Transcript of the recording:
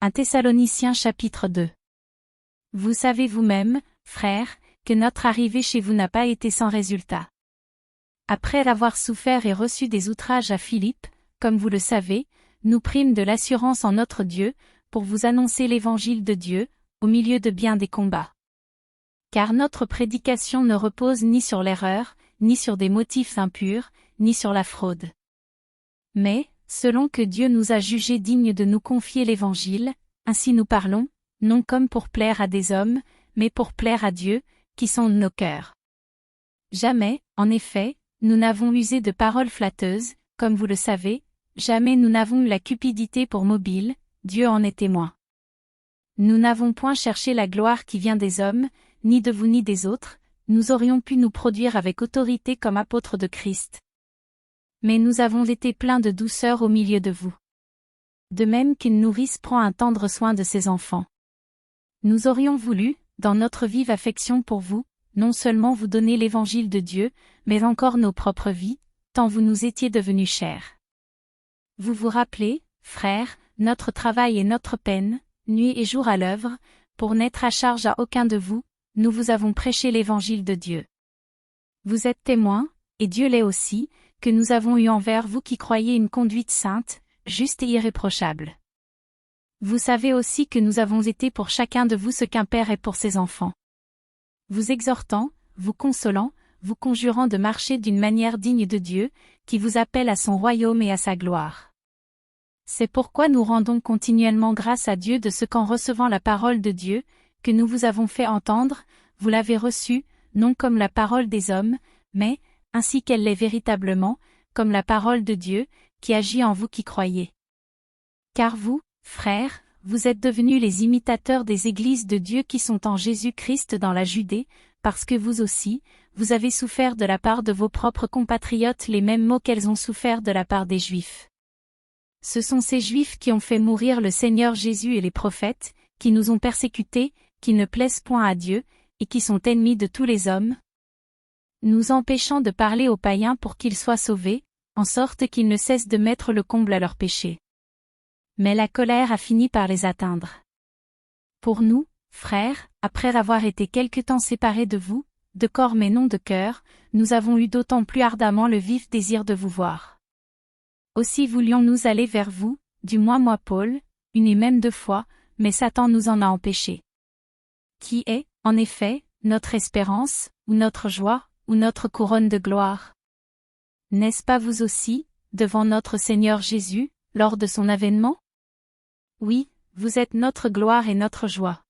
1 Thessaloniciens chapitre 2. Vous savez vous-même, frères, que notre arrivée chez vous n'a pas été sans résultat. Après avoir souffert et reçu des outrages à Philippe, comme vous le savez, nous prîmes de l'assurance en notre Dieu, pour vous annoncer l'évangile de Dieu, au milieu de bien des combats. Car notre prédication ne repose ni sur l'erreur, ni sur des motifs impurs, ni sur la fraude. Mais, selon que Dieu nous a jugés dignes de nous confier l'évangile, ainsi nous parlons, non comme pour plaire à des hommes, mais pour plaire à Dieu, qui sonde nos cœurs. Jamais, en effet, nous n'avons usé de paroles flatteuses, comme vous le savez, jamais nous n'avons eu la cupidité pour mobile, Dieu en est témoin. Nous n'avons point cherché la gloire qui vient des hommes, ni de vous ni des autres, nous aurions pu nous produire avec autorité comme apôtres de Christ. Mais nous avons été pleins de douceur au milieu de vous. De même qu'une nourrice prend un tendre soin de ses enfants. Nous aurions voulu, dans notre vive affection pour vous, non seulement vous donner l'évangile de Dieu, mais encore nos propres vies, tant vous nous étiez devenus chers. Vous vous rappelez, frères, notre travail et notre peine, nuit et jour à l'œuvre, pour n'être à charge à aucun de vous, nous vous avons prêché l'évangile de Dieu. Vous êtes témoins, et Dieu l'est aussi, que nous avons eu envers vous qui croyez une conduite sainte, juste et irréprochable. Vous savez aussi que nous avons été pour chacun de vous ce qu'un père est pour ses enfants. Vous exhortant, vous consolant, vous conjurant de marcher d'une manière digne de Dieu, qui vous appelle à son royaume et à sa gloire. C'est pourquoi nous rendons continuellement grâce à Dieu de ce qu'en recevant la parole de Dieu, que nous vous avons fait entendre, vous l'avez reçue, non comme la parole des hommes, mais, ainsi qu'elle l'est véritablement, comme la parole de Dieu, qui agit en vous qui croyez. Car vous, frères, vous êtes devenus les imitateurs des églises de Dieu qui sont en Jésus-Christ dans la Judée, parce que vous aussi, vous avez souffert de la part de vos propres compatriotes les mêmes maux qu'elles ont souffert de la part des Juifs. Ce sont ces Juifs qui ont fait mourir le Seigneur Jésus et les prophètes, qui nous ont persécutés, qui ne plaisent point à Dieu, et qui sont ennemis de tous les hommes, nous empêchant de parler aux païens pour qu'ils soient sauvés, en sorte qu'ils ne cessent de mettre le comble à leurs péchés. Mais la colère a fini par les atteindre. Pour nous, frères, après avoir été quelque temps séparés de vous, de corps mais non de cœur, nous avons eu d'autant plus ardemment le vif désir de vous voir. Aussi voulions-nous aller vers vous, du moins moi Paul, une et même 2 fois, mais Satan nous en a empêchés. Qui est, en effet, notre espérance, ou notre joie, ou notre couronne de gloire? N'est-ce pas vous aussi, devant notre Seigneur Jésus, lors de son avènement? Oui, vous êtes notre gloire et notre joie.